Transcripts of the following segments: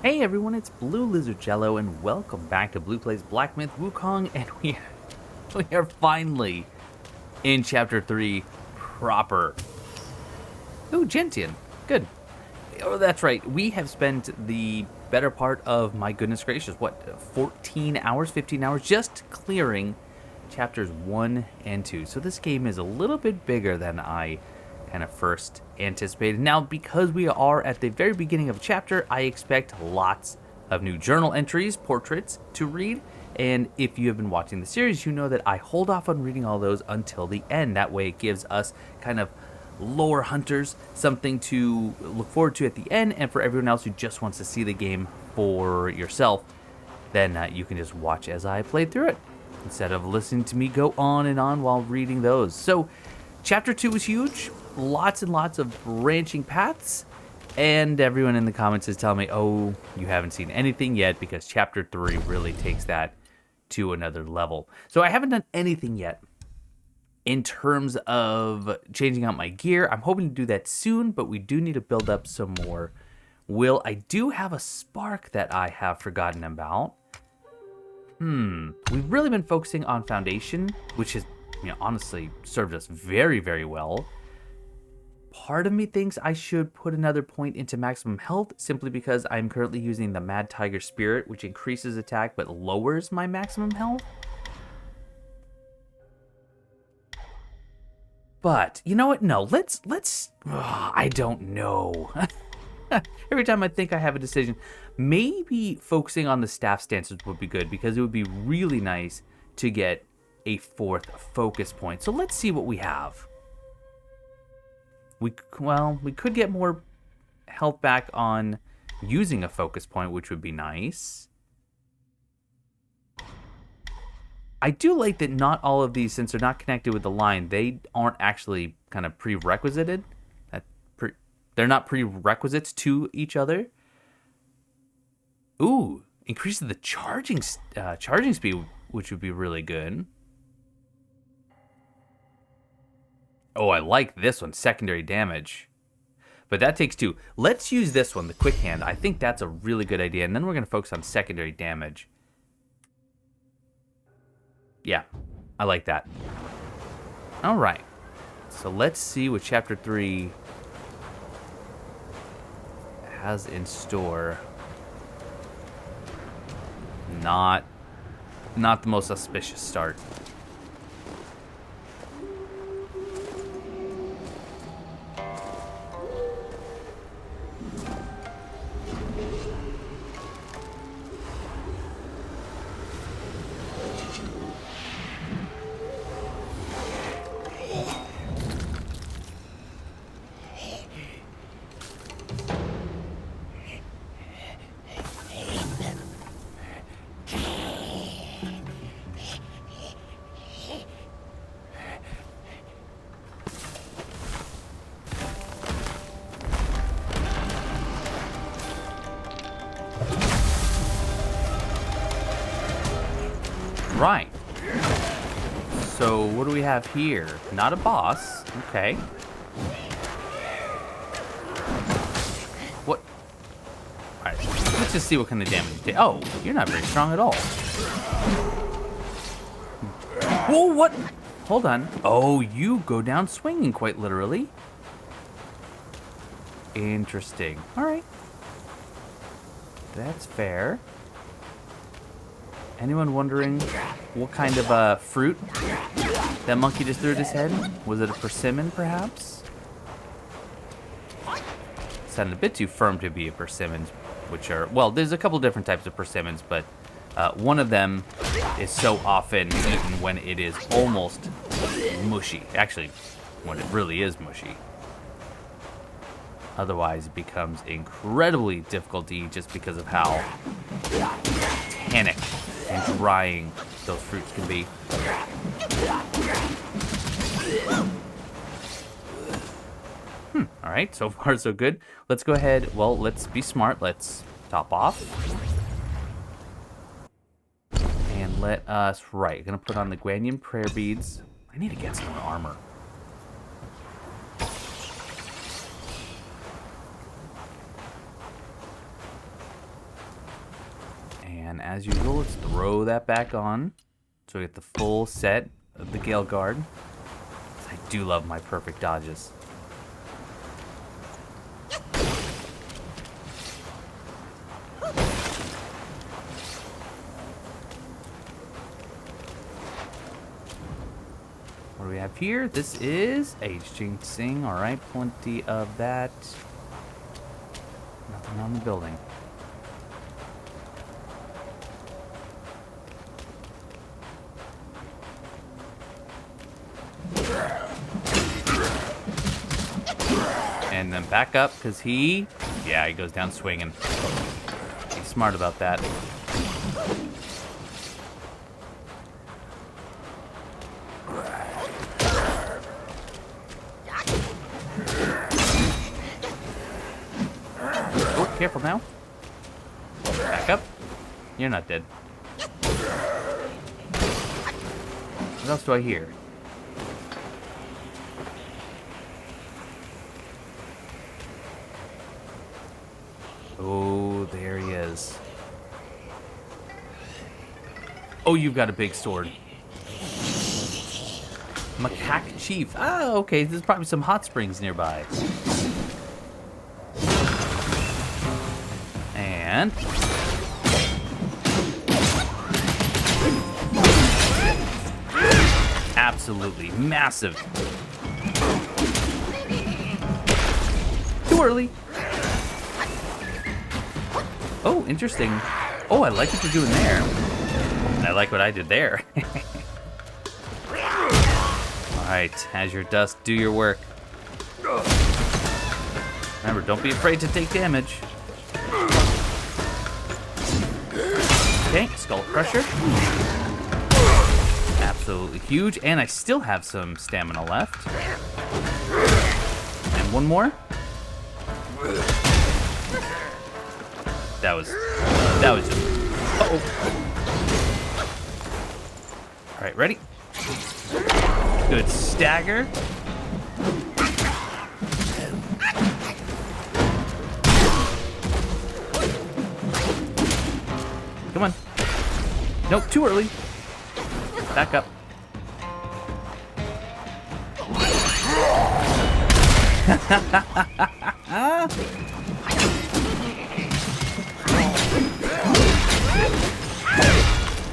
Hey everyone, it's BlueLizardJello, and welcome back to Blue Plays Black Myth Wukong, and we are finally in Chapter 3 proper. Ooh, Gentian. Good. Oh, that's right. We have spent the better part of, my goodness gracious, what, 14 hours, 15 hours, just clearing Chapters 1 and 2. So this game is a little bit bigger than I kind of first anticipated. Now, because we are at the very beginning of a chapter, I expect lots of new journal entries, portraits to read. And if you have been watching the series, you know that I hold off on reading all those until the end. That way it gives us kind of lore hunters something to look forward to at the end. And for everyone else who just wants to see the game for yourself, then you can just watch as I play through it instead of listening to me go on and on while reading those. So Chapter 2 was huge. Lots and lots of branching paths. And everyone in the comments is telling me, oh, you haven't seen anything yet because Chapter 3 really takes that to another level. So I haven't done anything yet in terms of changing out my gear. I'm hoping to do that soon, but we do need to build up some more will. I do have a spark that I have forgotten about. We've really been focusing on foundation, which has honestly served us very, very well. Part of me thinks I should put another point into maximum health simply because I'm currently using the Mad Tiger Spirit, which increases attack but lowers my maximum health. But you know what? No, let's. I don't know. Every time I think I have a decision, maybe focusing on the staff stances would be good because it would be really nice to get a fourth focus point. So let's see what we have. We could get more health back on using a focus point, which would be nice. I do like that not all of these, since they're not connected with the line, they aren't actually kind of prerequisited. They're not prerequisites to each other. Ooh, increases the charging speed, which would be really good. Oh, I like this one, secondary damage. But that takes 2. Let's use this one, the quick hand. I think that's a really good idea. And then we're going to focus on secondary damage. Yeah, I like that. All right. So let's see what Chapter 3 has in store. Not the most auspicious start. Right. So what do we have here? Not a boss. Okay. What? All right. Let's just see what kind of damage you take. Oh, you're not very strong at all. Whoa, what? Hold on. Oh, you go down swinging quite literally. Interesting. All right. That's fair. Anyone wondering what kind of fruit that monkey just threw at his head? Was it a persimmon, perhaps? Sounded a bit too firm to be a persimmon, which are, well, there's a couple different types of persimmons, but one of them is so often eaten when it is almost mushy. Actually, when it really is mushy. Otherwise, it becomes incredibly difficult to eat just because of how tannic and drying those fruits can be. All right, so far so good. Let's go ahead. Well, let's be smart. Let's top off. And let us, right, gonna put on the Guanyin prayer beads. I need to get some more armor. And as usual, let's throw that back on. So we get the full set of the Gale Guard. I do love my perfect dodges. What do we have here? This is Aging Sing. All right, plenty of that. Nothing on the building. And then back up, because he goes down swinging. He's smart about that. Oh, careful now. Back up. You're not dead. What else do I hear? Oh, there he is. Oh, you've got a big sword. Macaque Chief. Ah, okay. There's probably some hot springs nearby. And... absolutely massive. Too early. Oh, interesting. Oh, I like what you're doing there. And I like what I did there. Alright, Azure Dust, do your work. Remember, don't be afraid to take damage. Okay, Skull Crusher. Absolutely huge. And I still have some stamina left. And one more. That was just... uh-oh. Alright, ready? Good stagger. Come on. Nope, too early. Back up.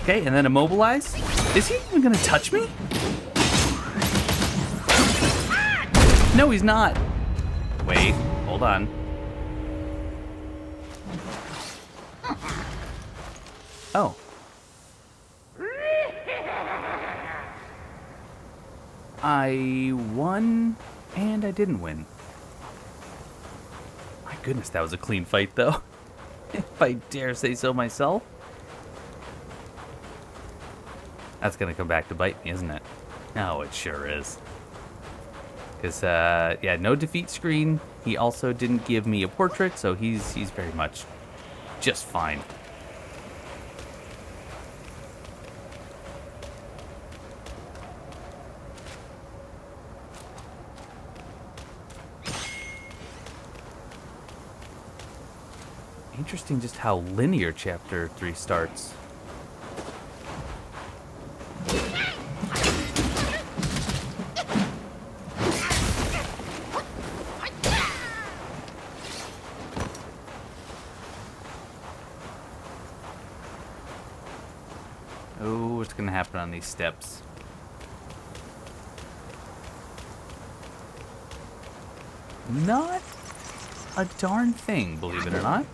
Okay, and then immobilize. Is he even gonna touch me? No, he's not. Wait, hold on. Oh. I won, and I didn't win. My goodness, that was a clean fight, though. If I dare say so myself. That's gonna come back to bite me, isn't it? Oh, it sure is. Because, yeah, no defeat screen. He also didn't give me a portrait, so he's very much just fine. Interesting just how linear Chapter 3 starts. Oh, what's gonna happen on these steps? Not a darn thing, believe it or not.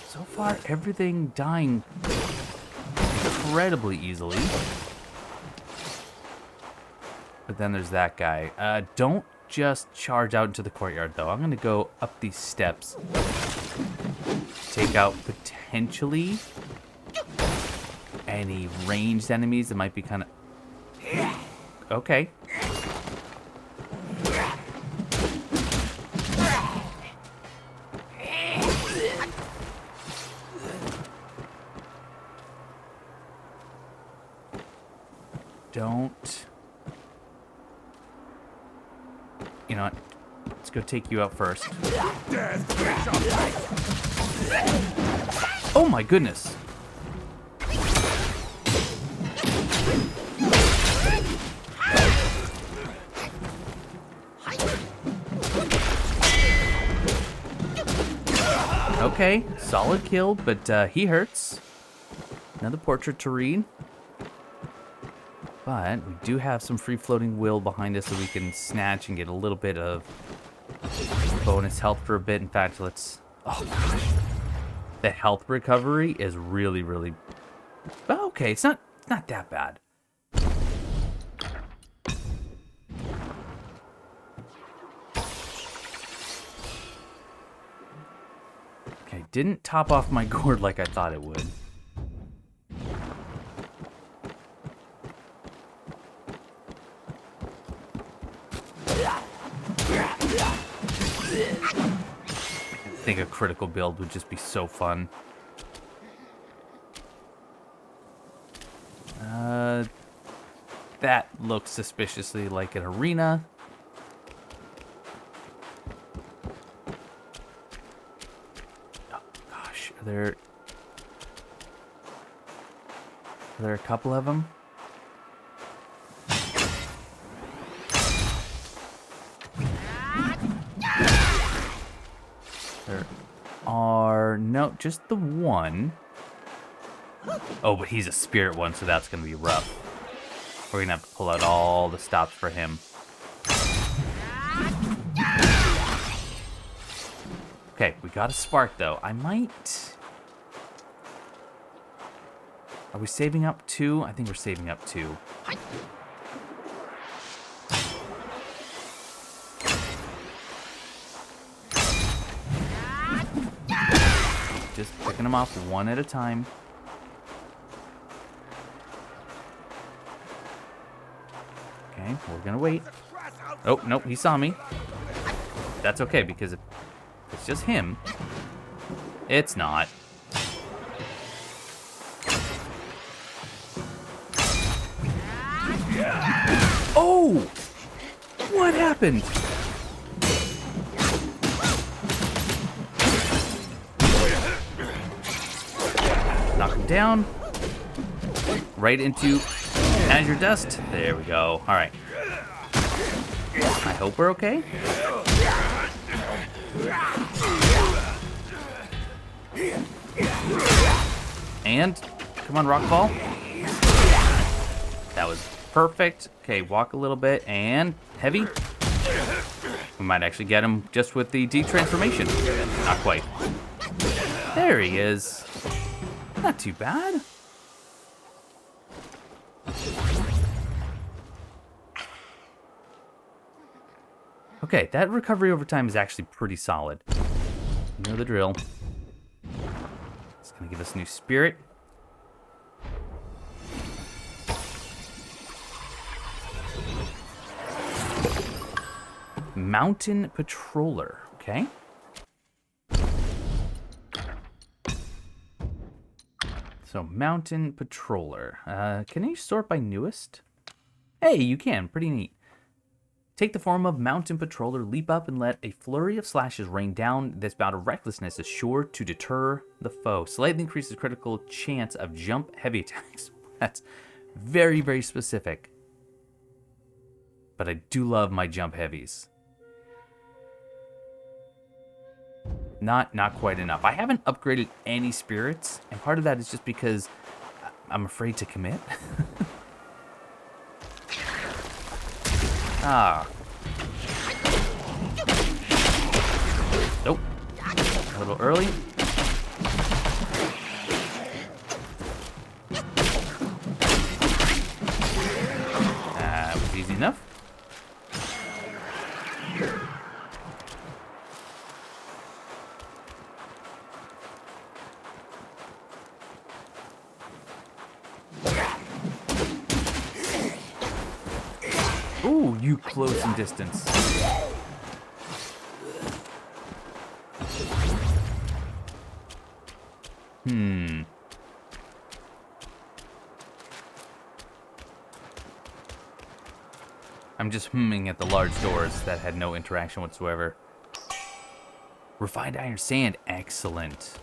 So far, everything dying incredibly easily. But then there's that guy. Don't just charge out into the courtyard, though. I'm going to go up these steps. Take out potentially any ranged enemies that might be kind of... Okay. Don't know what? Let's go take you out first. Oh my goodness. Okay, solid kill, but he hurts. Another portrait to read. But we do have some free-floating will behind us that we can snatch and get a little bit of bonus health for a bit. In fact, let's... Oh, gosh. The health recovery is really, really... Okay, it's not that bad. Okay, didn't top off my gourd like I thought it would. I think a critical build would just be so fun. That looks suspiciously like an arena. Oh gosh, are there a couple of them? There are no, just the one. Oh, but he's a spirit one, so that's gonna be rough. We're gonna have to pull out all the stops for him. Okay, we got a spark though. I might... Are we saving up 2? I think we're saving up 2. Just picking them off one at a time. Okay, we're gonna wait. Oh, nope, he saw me. That's okay, because if it's just him, it's not. Oh! What happened? Knock him down. Right into Azure Dust. There we go. All right. I hope we're okay. And come on, Rockfall. That was perfect. Okay, walk a little bit and heavy. We might actually get him just with the detransformation. Not quite. There he is. Not too bad. Okay, that recovery over time is actually pretty solid. You know the drill. It's gonna give us new spirit. Mountain Patroller, okay. So, Mountain Patroller. Can you sort by newest? Hey, you can. Pretty neat. Take the form of Mountain Patroller, leap up, and let a flurry of slashes rain down. This bout of recklessness is sure to deter the foe. Slightly increases critical chance of jump heavy attacks. That's very, very specific. But I do love my jump heavies. Not quite enough. I haven't upgraded any spirits, and part of that is just because I'm afraid to commit. Ah. Nope. A little early. That was easy enough. Ooh, you close in distance. I'm just humming at the large doors that had no interaction whatsoever. Refined iron sand. Excellent.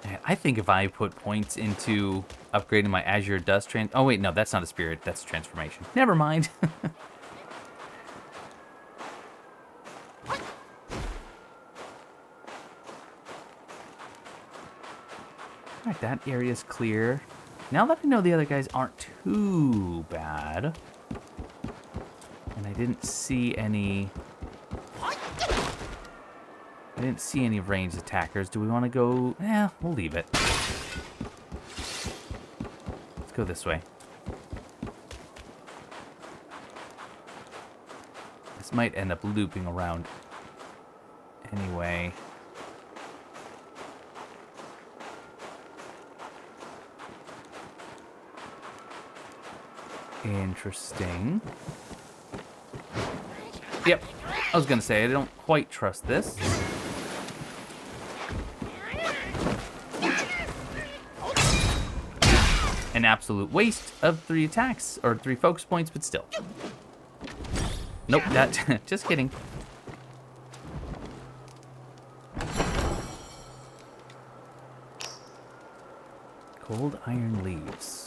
And I think if I put points into upgrading my Azure Dust oh wait, no, that's not a spirit. That's a transformation. Never mind. Alright, that area's clear. Now that I know the other guys aren't too bad, and I didn't see any ranged attackers. Do we want to go? We'll leave it. Let's go this way. This might end up looping around anyway. Interesting. Yep, I was gonna say, I don't quite trust this. An absolute waste of 3 attacks, or 3 focus points, but still. Nope, that, just kidding. Cold iron leaves.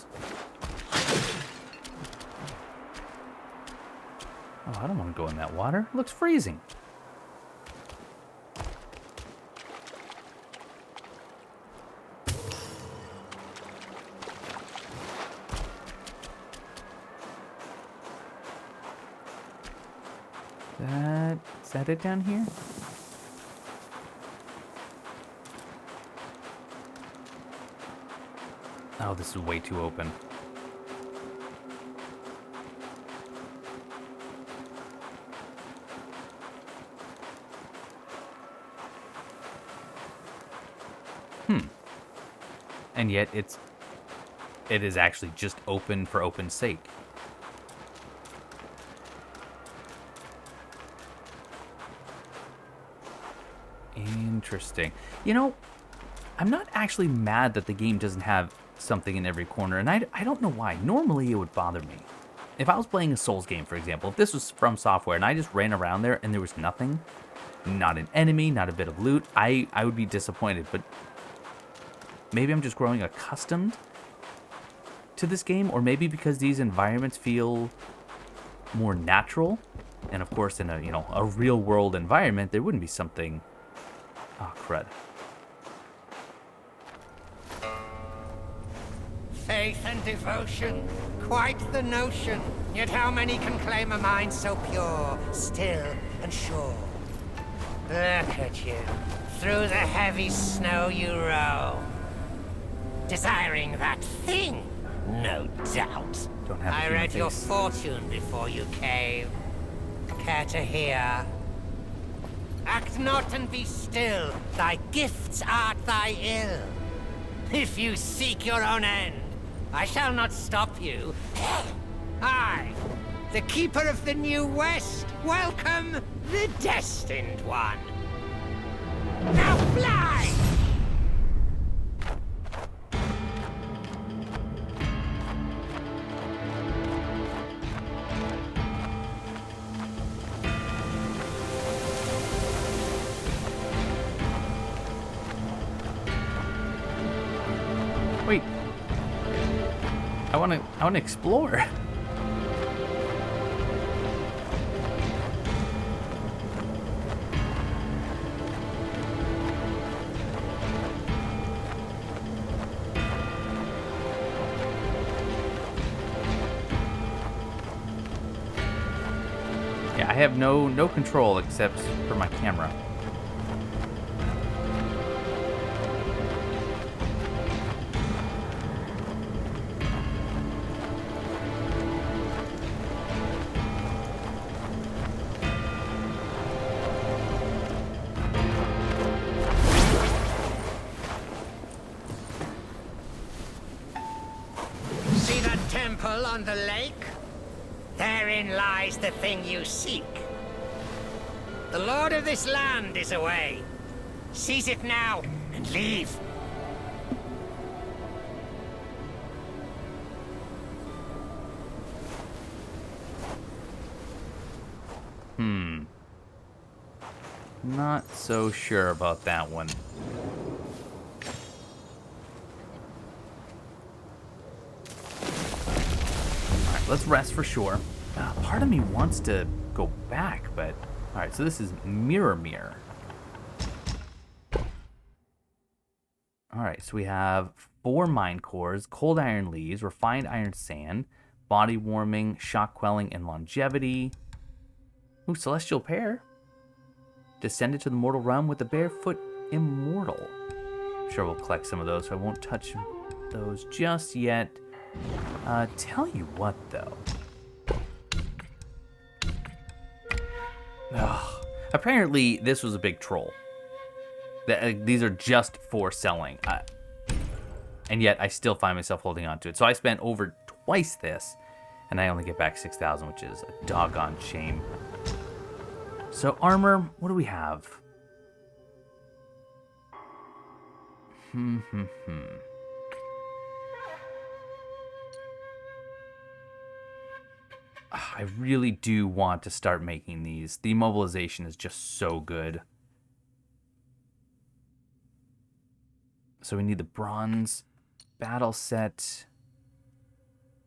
Oh, I don't want to go in that water. It looks freezing. Is that it down here? Oh, this is way too open. And yet it is actually just open for open's sake. Interesting. You know, I'm not actually mad that the game doesn't have something in every corner, and I don't know why. Normally it would bother me. If I was playing a Souls game, for example, if this was from Software and I just ran around there and there was nothing, not an enemy, not a bit of loot, I would be disappointed. But maybe I'm just growing accustomed to this game, or maybe because these environments feel more natural. And of course, in a real world environment, there wouldn't be something. Oh, crud. Faith and devotion, quite the notion. Yet how many can claim a mind so pure, still and sure? Look at you, through the heavy snow you roam. Desiring that thing, no doubt. Don't have I read your fortune before you came. Care to hear? Act not and be still, thy gifts art thy ill. If you seek your own end, I shall not stop you. I, the keeper of the New West, welcome the Destined One. Now fly! Wait. I want to explore. Yeah, I have no control except for my camera. On the lake? Therein lies the thing you seek. The lord of this land is away. Seize it now and leave. Not so sure about that one. Alright, let's rest for sure. Part of me wants to go back, but... Alright, so this is Mirror. Alright, so we have 4 mine cores, cold iron leaves, refined iron sand, body warming, shock quelling, and longevity. Ooh, celestial pear. Descended to the mortal realm with the barefoot immortal. I'm sure we'll collect some of those, so I won't touch those just yet. Tell you what, though. Ugh. Apparently, this was a big troll. These are just for selling. And yet, I still find myself holding on to it. So I spent over twice this, and I only get back 6,000, which is a doggone shame. So armor, what do we have? I really do want to start making these. The immobilization is just so good. So we need the bronze battle set.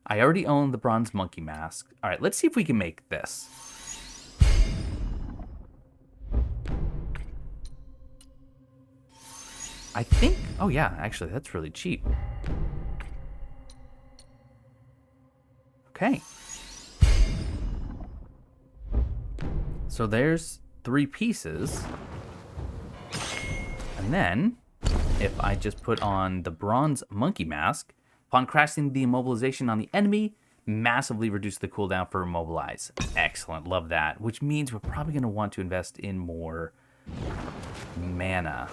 I already own the bronze monkey mask. All right, let's see if we can make this. I think, oh yeah, actually that's really cheap. Okay. So there's 3 pieces. And then, if I just put on the bronze monkey mask, upon crashing the immobilization on the enemy, massively reduce the cooldown for immobilize. Excellent, love that. Which means we're probably going to want to invest in more mana.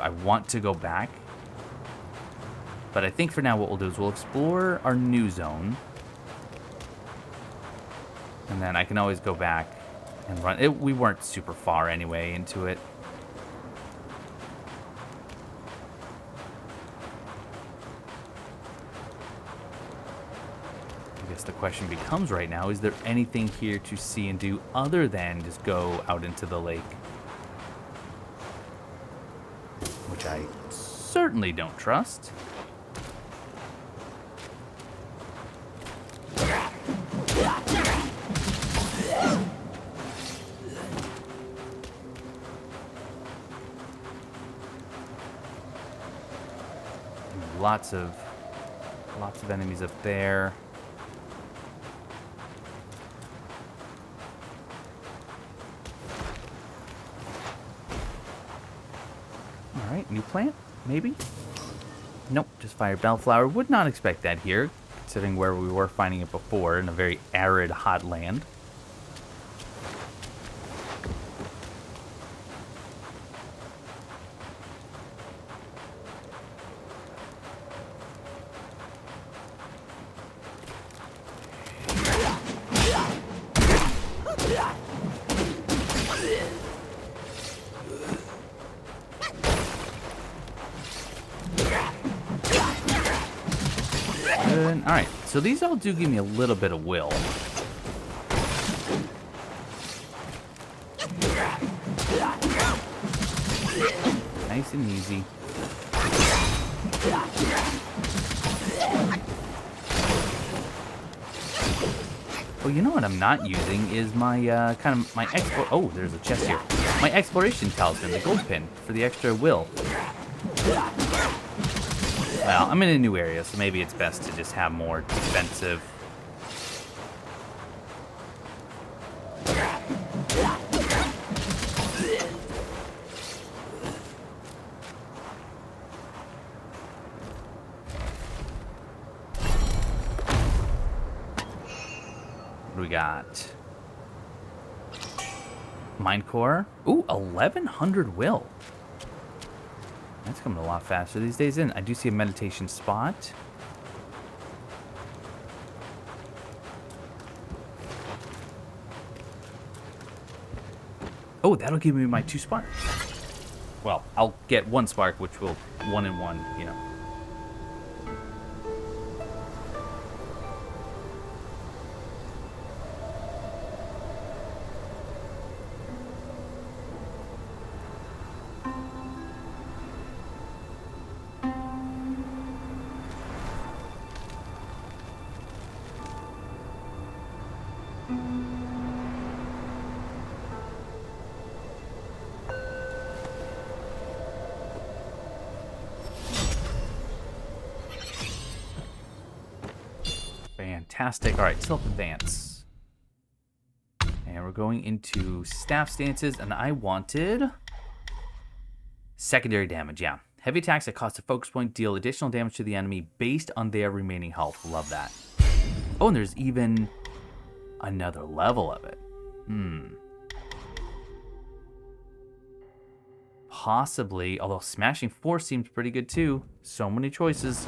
I want to go back. But I think for now what we'll do is we'll explore our new zone. And then I can always go back and run. We weren't super far anyway into it. I guess the question becomes right now, is there anything here to see and do other than just go out into the lake? Which I certainly don't trust. Lots of enemies up there. All right, new plant, maybe? Nope, just fire bellflower. Would not expect that here, considering where we were finding it before in a very arid, hot land. Alright, so these all do give me a little bit of will. Nice and easy. Oh, you know what I'm not using is my, oh, there's a chest here. My exploration talisman, the gold pin, for the extra will. Well, I'm in a new area, so maybe it's best to just have more defensive. What do we got? Mind core. Ooh, 1100 will. That's coming a lot faster these days. I do see a meditation spot. Oh, that'll give me my 2 sparks. Well, I'll get 1 spark, which will 1 and 1, you know. Fantastic. All right, self-advance. And we're going into staff stances, and I wanted secondary damage, yeah. Heavy attacks that cost a focus point deal additional damage to the enemy based on their remaining health. Love that. Oh, and there's even another level of it. Possibly, although Smashing Force seems pretty good too. So many choices.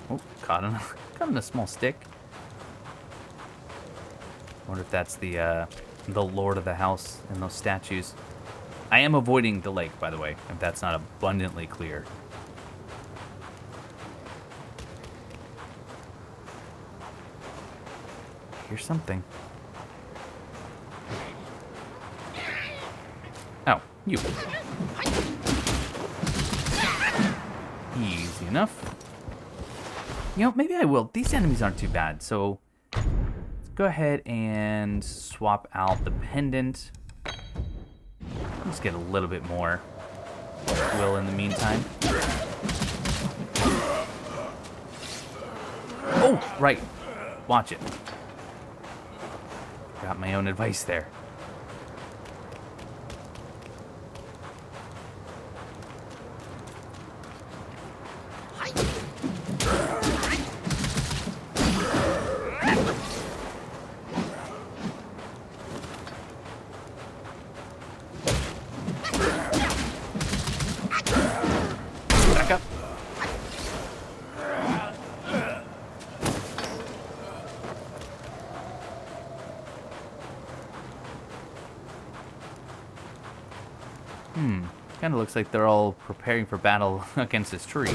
Oh, caught in a small stick. Wonder if that's the lord of the house and those statues. I am avoiding the lake, by the way, if that's not abundantly clear. Here's something. Oh, you. Easy enough. You know, maybe I will. These enemies aren't too bad, so let's go ahead and swap out the pendant. Let's get a little bit more will in the meantime. Oh, right. Watch it. Got my own advice there. Back up. Kind of looks like they're all preparing for battle against this tree.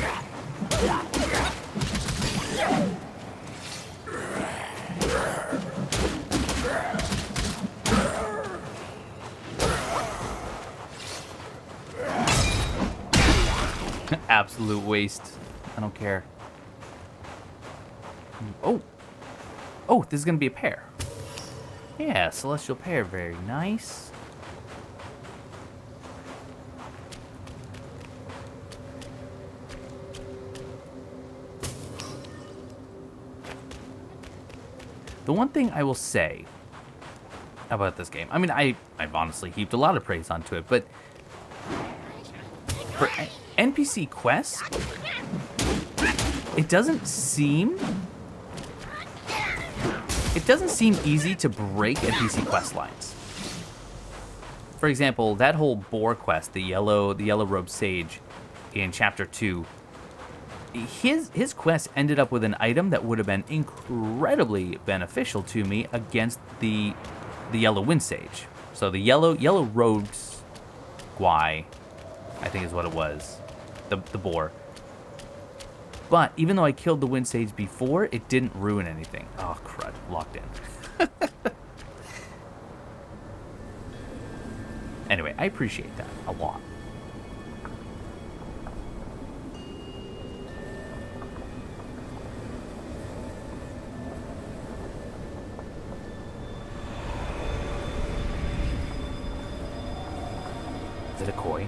Absolute waste. I don't care. Oh! Oh, this is going to be a pair. Yeah, celestial pair. Very nice. The one thing I will say about this game, I mean, I've honestly heaped a lot of praise onto it, but for NPC quests, it doesn't seem easy to break NPC quest lines. For example, that whole boar quest, the yellow robed sage in chapter 2, his quest ended up with an item that would have been incredibly beneficial to me against the yellow wind sage. So the yellow robed guy, I think is what it was, the boar. But even though I killed the wind sage before, it didn't ruin anything. Oh crud, locked in. Anyway, I appreciate that a lot. Is it a koi?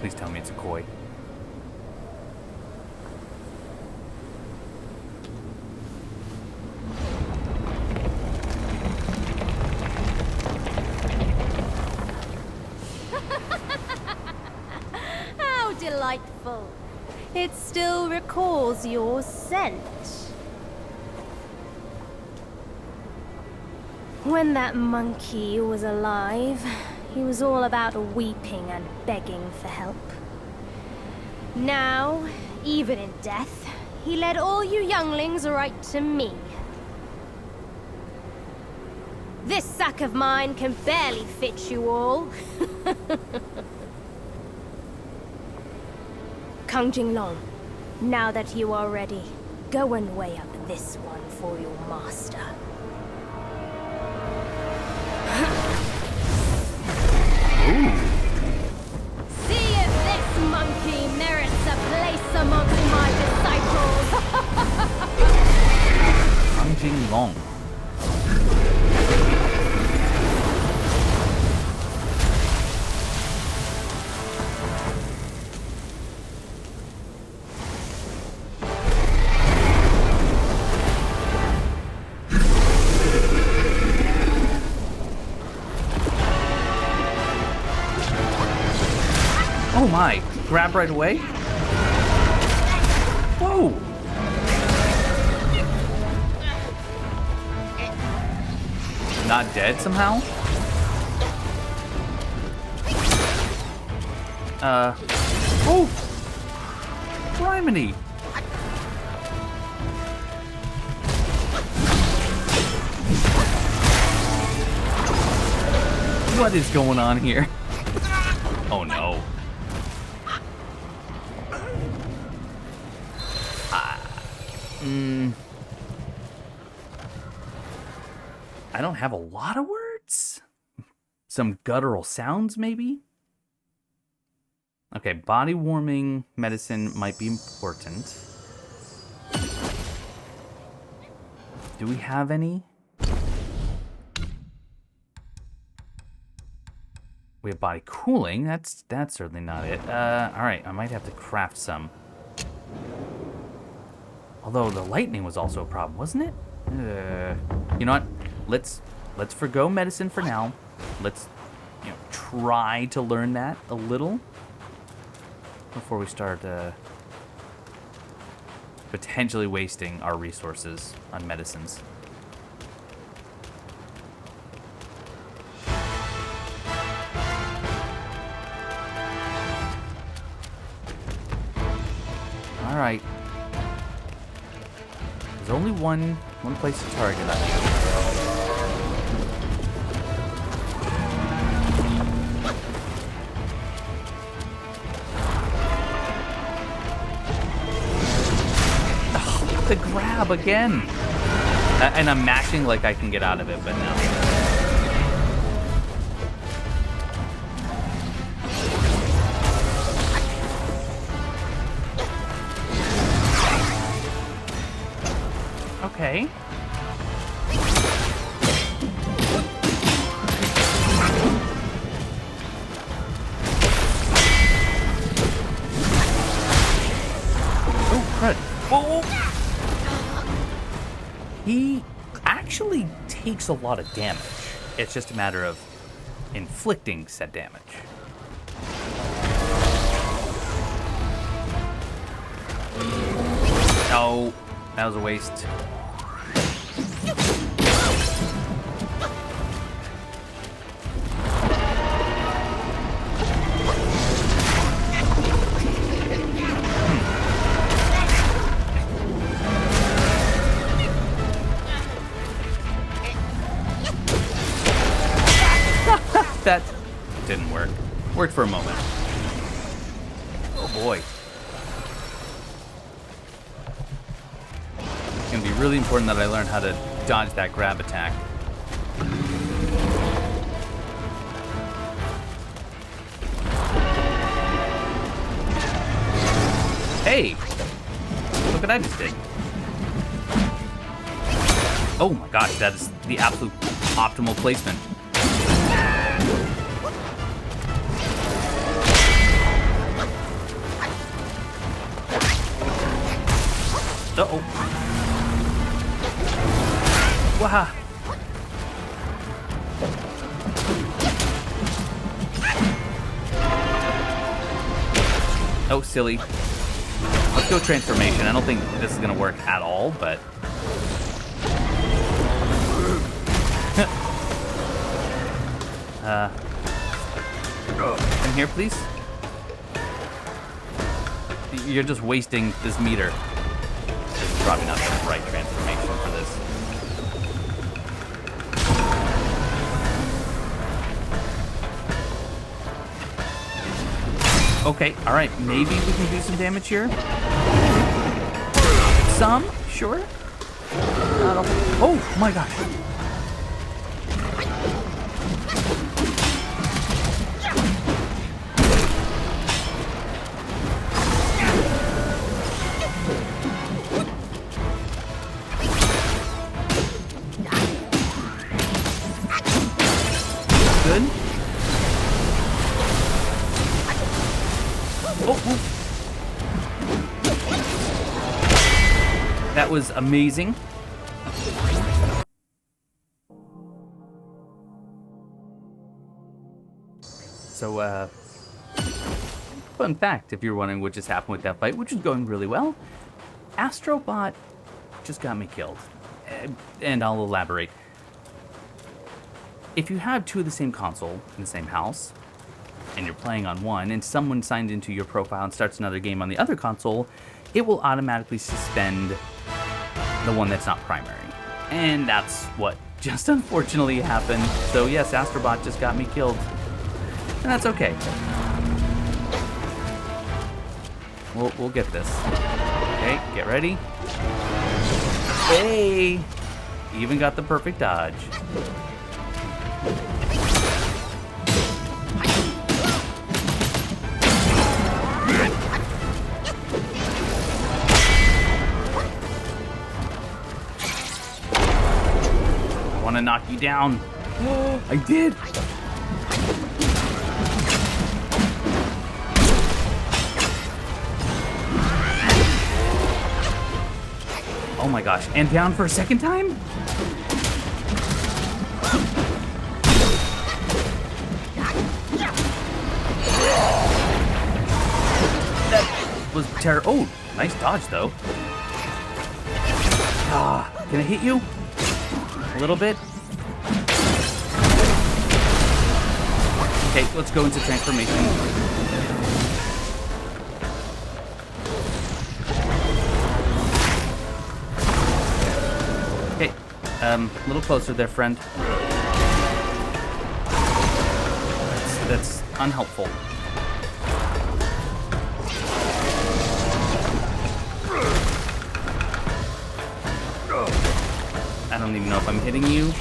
Please tell me it's a koi. How delightful. It still recalls your scent. When that monkey was alive, he was all about weeping and begging for help. Now, even in death, he led all you younglings right to me. This sack of mine can barely fit you all. Kang-Jin Loong, now that you are ready, go and weigh up this one for your master. See if this monkey merits a place amongst my disciples. Kang-Jin Loong. my. Grab right away? Whoa! Not dead somehow? Oh! Criminy! What is going on here? Oh no. I don't have a lot of words. Some guttural sounds, maybe? Okay, body warming medicine might be important. Do we have any? We have body cooling. That's certainly not it. All right, I might have to craft some. Although the lightning was also a problem, wasn't it? You know what? Let's forgo medicine for now. Let's, try to learn that a little before we start potentially wasting our resources on medicines. All right. There's only one place to target, I think. The grab again. And I'm mashing like I can get out of it, but no. Okay. Oh, crud. Whoa, whoa. He actually takes a lot of damage. It's just a matter of inflicting said damage. No, that was a waste. That didn't work. Worked for a moment. Oh boy. It's gonna be really important that I learn how to dodge that grab attack. Hey! Look what I just did. Oh my gosh, that is the absolute optimal placement. Uh-oh. Wow. Oh, silly. Let's go transformation. I don't think this is going to work at all, but... Come here, please. You're just wasting this meter. This is probably not the right transformation for this. Okay, alright, maybe we can do some damage here. Some? Sure. Oh my gosh. Good. Oh. That was amazing. So, Fun fact, if you're wondering what just happened with that fight, which is going really well, Astrobot just got me killed. And I'll elaborate. If you have two of the same console in the same house, and you're playing on one, and someone signed into your profile and starts another game on the other console, it will automatically suspend the one that's not primary. And that's what just unfortunately happened. So yes, Astrobot just got me killed. And that's okay. We'll get this. Okay, get ready. Hey! Even got the perfect dodge. I want to knock you down. I did! Oh my gosh, and down for a second time? That was terrible. Oh, nice dodge though. Can I hit you? A little bit? Okay, let's go into transformation. Okay, a little closer there, friend. That's unhelpful. I don't even know if I'm hitting you.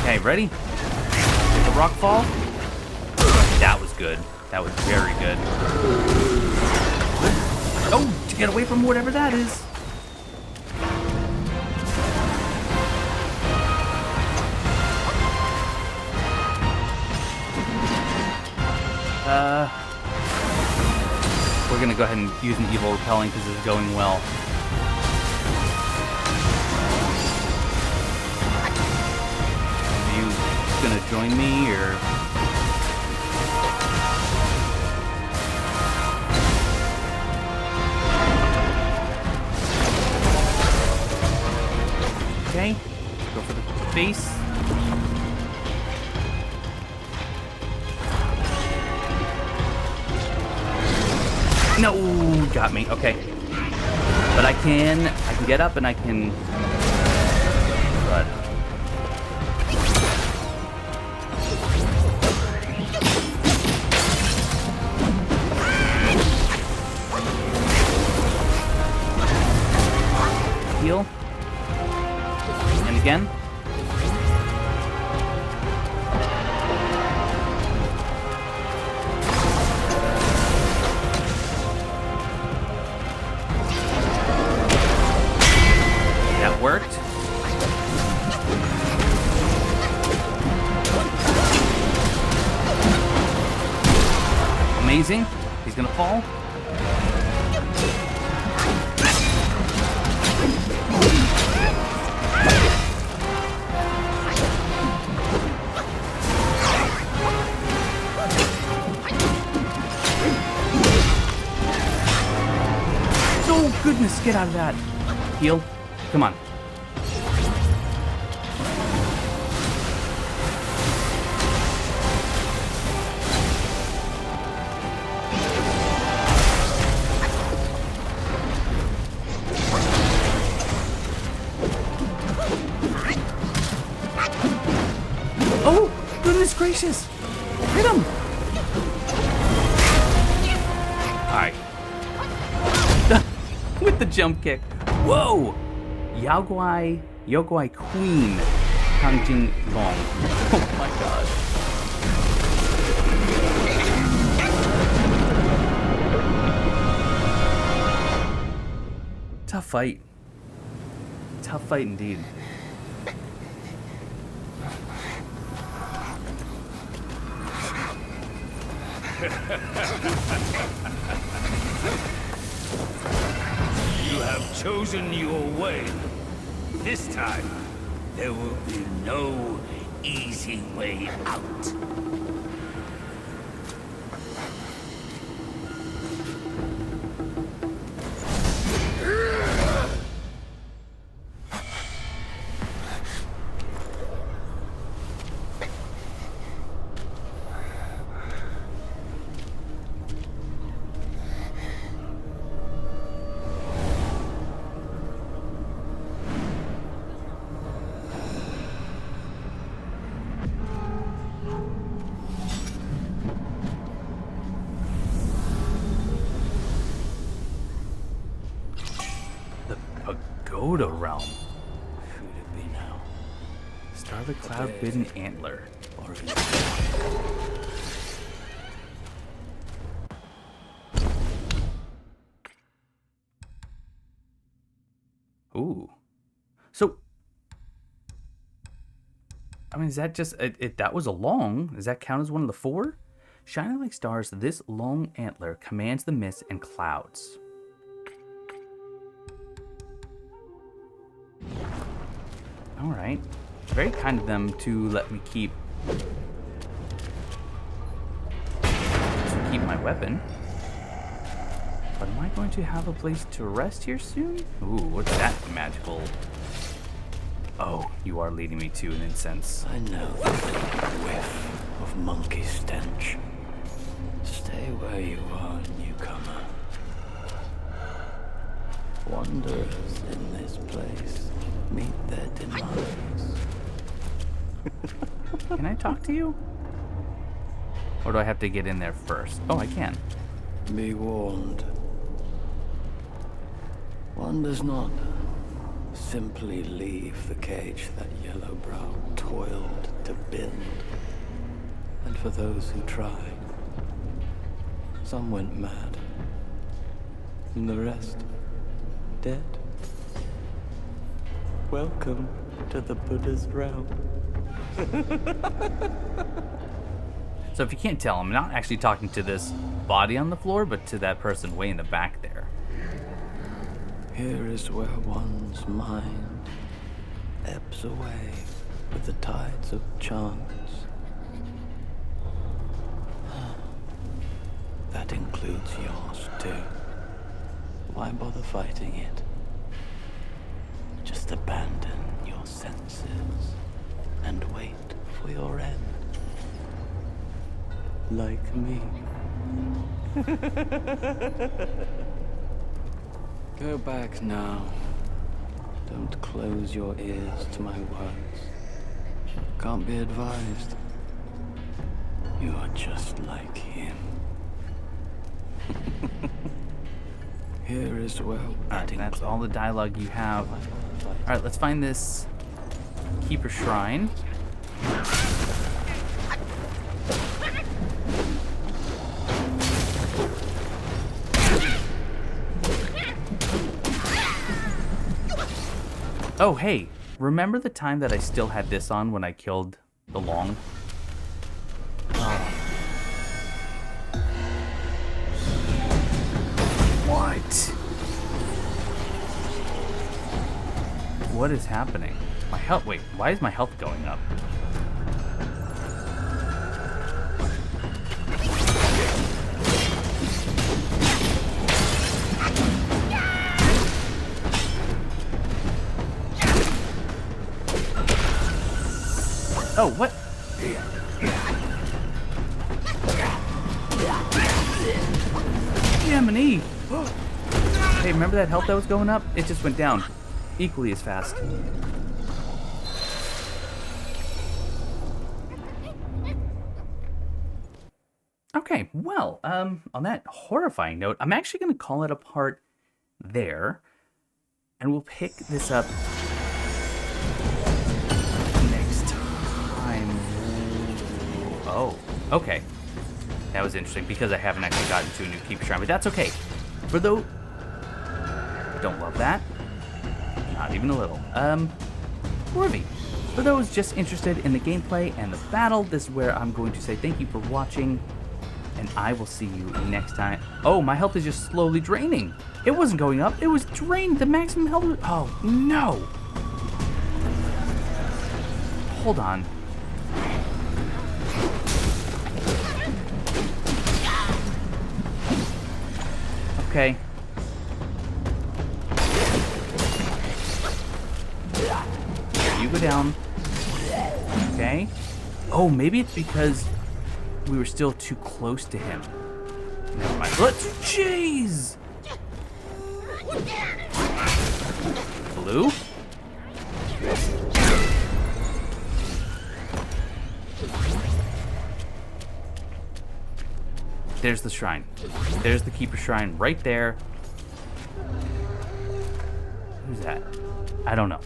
Okay, ready? The rock fall. That was good. That was very good. Oh, to get away from whatever that is. We're gonna go ahead and use an evil repelling because this is going well. Are you gonna join me or? Okay, go for the face. No, got me. Okay, but I can get up and I can. But heal and again. Worked. Amazing. He's gonna fall. Oh goodness, get out of that. Heal. Come on. Oh, goodness gracious. Hit him. All right. With the jump kick. Whoa. Yogwai Queen, Kang-Jin Loong. Oh my god. Tough fight. Tough fight indeed. You have chosen your way. This time, there will be no easy way out. Oda realm. Who'd it be now? Starlit Cloud Bidden Antler. Or Ooh. So, I mean, is that just, that was a long, does that count as one of the 4? Shining like stars, this long antler commands the mist and clouds. Alright. Very kind of them to let me keep my weapon. But am I going to have a place to rest here soon? Ooh, what's that magical? Oh, you are leading me to an incense. I know the whiff of monkey stench. Stay where you are, newcomer. Wanderers in this place meet their demands. Can I talk to you? Or do I have to get in there first? Oh, I can. Be warned. One does not simply leave the cage that Yellowbrow toiled to build. And for those who tried, some went mad, and the rest dead. Welcome to the Buddha's realm. So if you can't tell, I'm not actually talking to this body on the floor, but to that person way in the back there. Here is where one's mind ebbs away with the tides of chance. That includes yours too. Why bother fighting it? Just abandon your senses and wait for your end. Like me. Go back now. Don't close your ears to my words. Can't be advised. You are just like him. Here is where That's all the dialogue you have. Alright, let's find this Keeper Shrine. Oh, hey, remember the time that I still had this on when I killed the Loong? Oh. What? What is happening? My health, wait, why is my health going up? Oh, what? Yemeni! Hey, remember that health that was going up? It just went down equally as fast. Okay, well, on that horrifying note, I'm actually going to call it a part there, and we'll pick this up next time. Oh, okay. That was interesting because I haven't actually gotten to a new Keeper Shrine, but that's okay. For those... Don't love that. Not even a little. Worthy. For those just interested in the gameplay and the battle, this is where I'm going to say thank you for watching, and I will see you next time. Oh, my health is just slowly draining. It wasn't going up. It was drained. The maximum health was... Oh, no. Hold on. Okay. You go down. Okay. Oh, maybe it's because we were still too close to him. Never mind. Let's... Jeez! Blue? There's the shrine. There's the Keeper Shrine right there. Who's that? I don't know.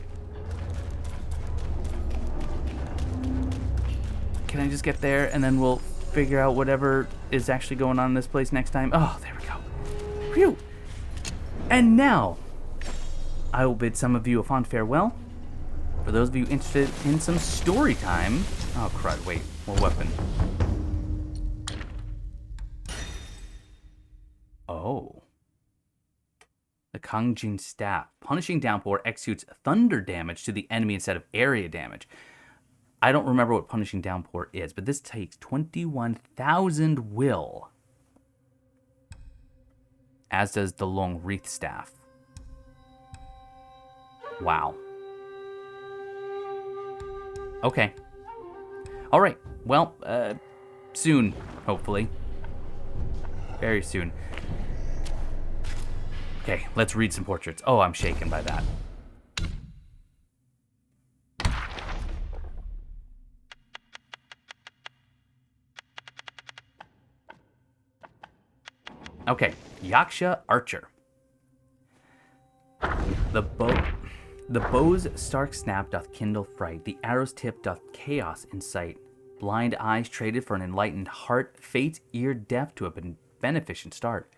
Can I just get there and then we'll figure out whatever is actually going on in this place next time? Oh, there we go. Phew. And now, I will bid some of you a fond farewell. For those of you interested in some story time... Oh, crud, wait. More weapon. Oh. The Kang-Jin staff. Punishing downpour executes thunder damage to the enemy instead of area damage. I don't remember what punishing downpour is, but this takes 21,000 will. As does the Loong wreath staff. Wow. Okay. Alright. Well, soon, hopefully. Very soon. Okay, let's read some portraits. Oh, I'm shaken by that. Okay, Yaksha Archer. The bow's stark snap doth kindle fright, the arrow's tip doth chaos incite. Blind eyes traded for an enlightened heart, fate's ear deaf to a beneficent start.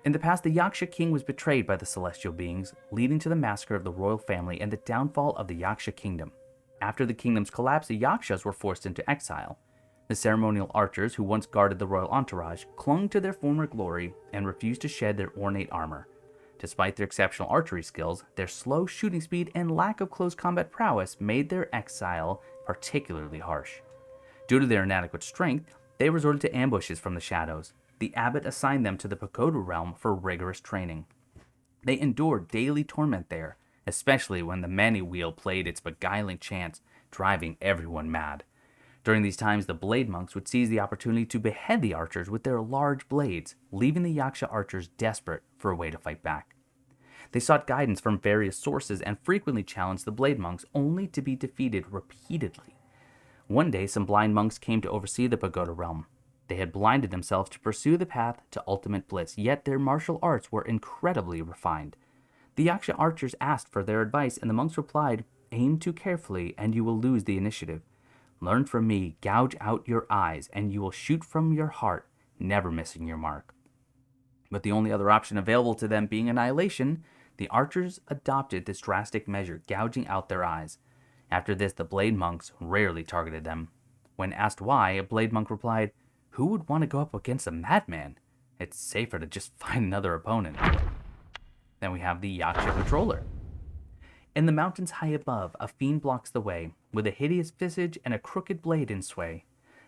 In the past, the Yaksha king was betrayed by the celestial beings, leading to the massacre of the royal family and the downfall of the Yaksha kingdom. After the kingdom's collapse, the Yakshas were forced into exile. The ceremonial archers, who once guarded the royal entourage, clung to their former glory and refused to shed their ornate armor. Despite their exceptional archery skills, their slow shooting speed and lack of close combat prowess made their exile particularly harsh. Due to their inadequate strength, they resorted to ambushes from the shadows. The abbot assigned them to the pagoda realm for rigorous training. They endured daily torment there, especially when the many wheel played its beguiling chants, driving everyone mad. During these times, the blade monks would seize the opportunity to behead the archers with their large blades, leaving the Yaksha archers desperate for a way to fight back. They sought guidance from various sources and frequently challenged the blade monks, only to be defeated repeatedly. One day, some blind monks came to oversee the pagoda realm. They had blinded themselves to pursue the path to ultimate bliss, yet their martial arts were incredibly refined. The Yaksha archers asked for their advice, and the monks replied, "Aim too carefully, and you will lose the initiative. Learn from me, gouge out your eyes, and you will shoot from your heart, never missing your mark." But the only other option available to them being annihilation, the archers adopted this drastic measure, gouging out their eyes. After this, the blade monks rarely targeted them. When asked why, a blade monk replied, "Who would want to go up against a madman? It's safer to just find another opponent." Then we have the Yaksha Patroller. In the mountains high above, a fiend blocks the way, with a hideous visage and a crooked blade in sway.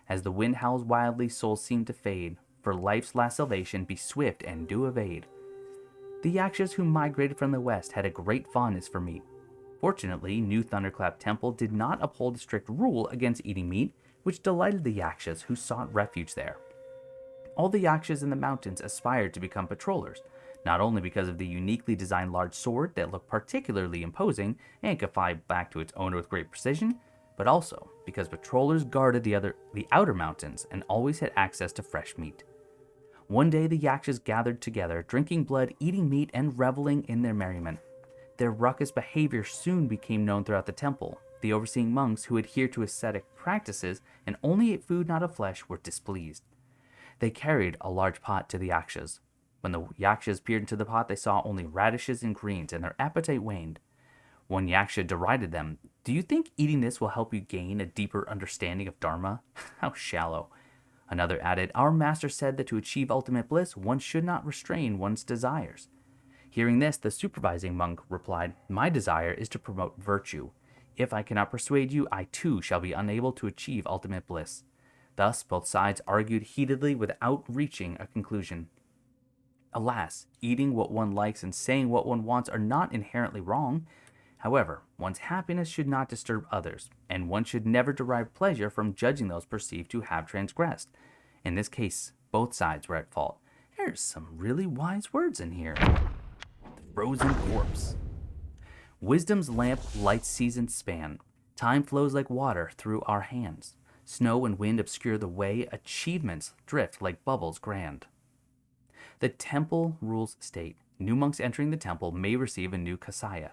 As the wind howls wildly, souls seem to fade. For life's last salvation, be swift and do evade. The Yakshas who migrated from the west had a great fondness for meat. Fortunately, New Thunderclap Temple did not uphold a strict rule against eating meat, which delighted the Yakshas who sought refuge there. All the Yakshas in the mountains aspired to become patrollers, not only because of the uniquely designed large sword that looked particularly imposing and could fly back to its owner with great precision, but also because patrollers guarded the outer mountains and always had access to fresh meat. One day the Yakshas gathered together, drinking blood, eating meat, and reveling in their merriment. Their ruckus behavior soon became known throughout the temple. The overseeing monks who adhered to ascetic practices and only ate food not of flesh were displeased. They carried a large pot to the Yakshas. When the Yakshas peered into the pot, they saw only radishes and greens, and their appetite waned. One Yaksha derided them. "Do you think eating this will help you gain a deeper understanding of Dharma? How shallow." Another added, "Our master said that to achieve ultimate bliss, one should not restrain one's desires." Hearing this, the supervising monk replied, "My desire is to promote virtue. If I cannot persuade you, I too shall be unable to achieve ultimate bliss." Thus, both sides argued heatedly without reaching a conclusion. Alas, eating what one likes and saying what one wants are not inherently wrong. However, one's happiness should not disturb others, and one should never derive pleasure from judging those perceived to have transgressed. In this case, both sides were at fault. There's some really wise words in here. The frozen corpse. Wisdom's lamp lights seasons span. Time flows like water through our hands. Snow and wind obscure the way. Achievements drift like bubbles grand. The temple rules state. New monks entering the temple may receive a new kasaya.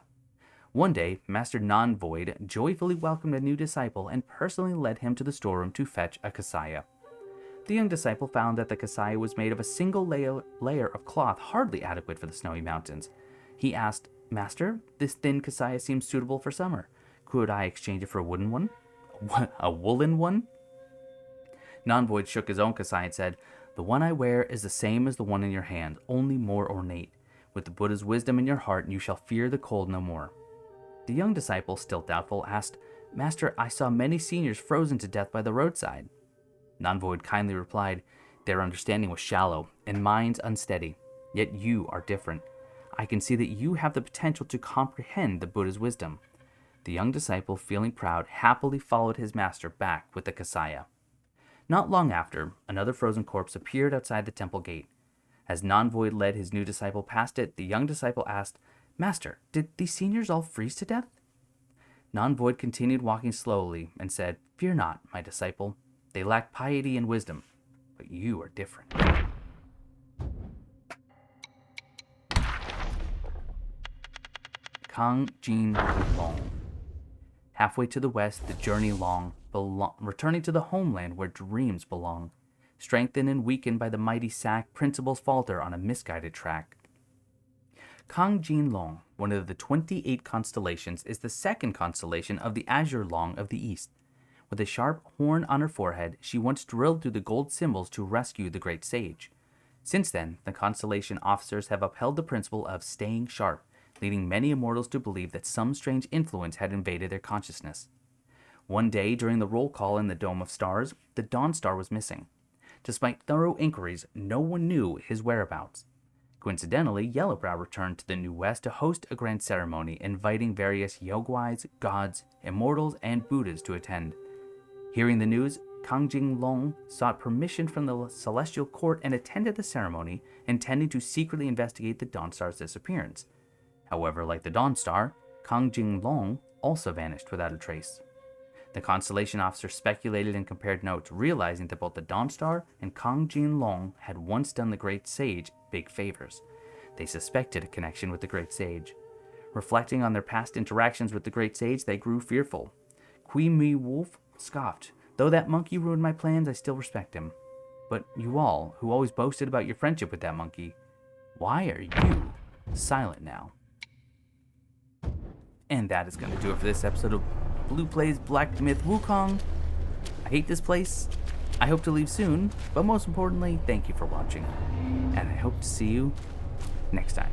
One day, Master Non-Void joyfully welcomed a new disciple and personally led him to the storeroom to fetch a Kasaya. The young disciple found that the Kasaya was made of a single layer of cloth hardly adequate for the snowy mountains. He asked, "Master, this thin Kasaya seems suitable for summer. Could I exchange it for a wooden one? A woolen one?" Non-Void shook his own Kasaya and said, "The one I wear is the same as the one in your hand, only more ornate. With the Buddha's wisdom in your heart, you shall fear the cold no more." The young disciple, still doubtful, asked, "Master, I saw many seniors frozen to death by the roadside." Non-Void kindly replied, "Their understanding was shallow, and minds unsteady. Yet you are different. I can see that you have the potential to comprehend the Buddha's wisdom." The young disciple, feeling proud, happily followed his master back with the Kasaya. Not long after, another frozen corpse appeared outside the temple gate. As Non-Void led his new disciple past it, the young disciple asked, "Master, did these seniors all freeze to death?" Non-Void continued walking slowly and said, "Fear not, my disciple. They lack piety and wisdom, but you are different." Kang-Jin Loong. Halfway to the west, the journey long, returning to the homeland where dreams belong. Strengthened and weakened by the mighty sack, principles falter on a misguided track. Kang-Jin Loong, one of the 28 constellations, is the second constellation of the Azure Long of the East. With a sharp horn on her forehead, she once drilled through the gold symbols to rescue the great sage. Since then, the constellation officers have upheld the principle of staying sharp, leading many immortals to believe that some strange influence had invaded their consciousness. One day, during the roll call in the Dome of Stars, the Dawn Star was missing. Despite thorough inquiries, no one knew his whereabouts. Coincidentally, Yellowbrow returned to the New West to host a grand ceremony, inviting various Yogwais, gods, immortals, and Buddhas to attend. Hearing the news, Kang-Jin Loong sought permission from the celestial court and attended the ceremony, intending to secretly investigate the Dawn Star's disappearance. However, like the Dawn Star, Kang-Jin Loong also vanished without a trace. The constellation officer speculated and compared notes, realizing that both the Dawn Star and Kang-Jin Loong had once done the great sage big favors. They suspected a connection with the great sage. Reflecting on their past interactions with the great sage, they grew fearful. Queen Mi Wolf scoffed, "Though that monkey ruined my plans, I still respect him. But you all, who always boasted about your friendship with that monkey, why are you silent now?" And that is going to do it for this episode of Blue Plays Black Myth Wukong. I hate this place. I hope to leave soon, but most importantly, thank you for watching. And I hope to see you next time.